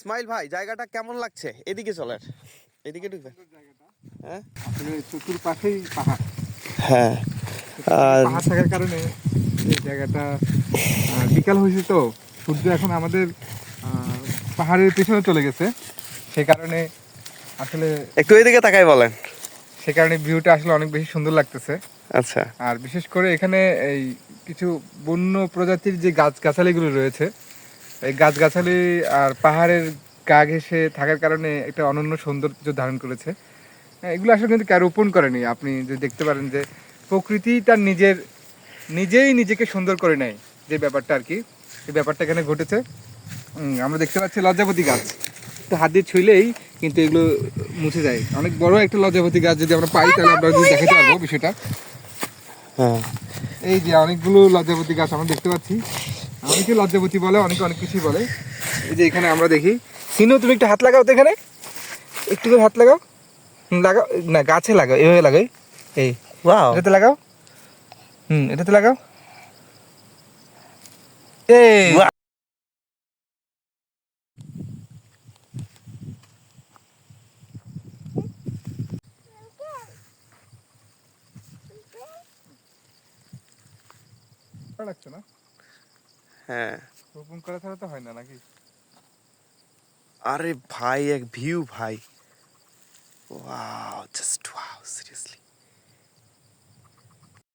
ইসমাইল ভাই জায়গাটা কেমন লাগছে? এদিকে চলেন, এদিকে ঢুকবে। হ্যাঁ আসলে চতুর্পাশেই পাহাড়। হ্যাঁ, আর পাহাড় থাকার কারণে এই জায়গাটা বিকাল হয়েছে তো সূর্য এখন আমাদের পাহাড়ের পেছনে চলে গেছে, সে কারণে আসলে একটু এদিকে তাকাই বলেন। সে কারণে ভিউটা আসলে অনেক বেশি সুন্দর লাগতেছে। আচ্ছা, আর বিশেষ করে এখানে এই কিছু বন্য প্রজাতির যে গাছগাছালিগুলো রয়েছে, এই গাছগাছালি আর পাহাড়ের গা ঘেঁষে থাকার কারণে একটা অনন্য সৌন্দর্য ধারণ করেছে। এগুলো আসলে কিন্তু কেউ রোপণ করেনি। আপনি যদি দেখতে পারেন যে প্রকৃতি তার নিজেই নিজেকে সুন্দর করে নেয়, যে ব্যাপারটা আর কি, এই ব্যাপারটা এখানে ঘটেছে। আমরা দেখতে পাচ্ছি লজ্জাপতি গাছ, তো হাত দিয়ে ছুঁইলেই কিন্তু এগুলো মুছে যায়। অনেক বড় একটা লজ্জাপতি গাছ যদি আমরা পাই তাহলে আমরা যদি দেখাতে পারবো বিষয়টা। হ্যাঁ এই যে অনেকগুলো লজ্জাপতি গাছ আমরা দেখতে পাচ্ছি। অনেকে লজ্জাপতি বলে, অনেকে অনেক কিছুই বলে। এই যে এখানে আমরা দেখি, সিনু তুমি একটু হাত লাগাও তো, এখানে একটু করে হাত লাগাও। লাগাও না, গাছে লাগাও, এভাবে লাগাই, এই ওয়াও, এটাতে লাগাও, এটাতে লাগাও, এই Wow! লাগছে না? হ্যাঁ, রোপণ করা ছাড়া তো হয় না নাকি? আরে ভাই এক ভিউ ভাই, ওয়াও, জাস্ট ওয়াও, সিরিয়াসলি।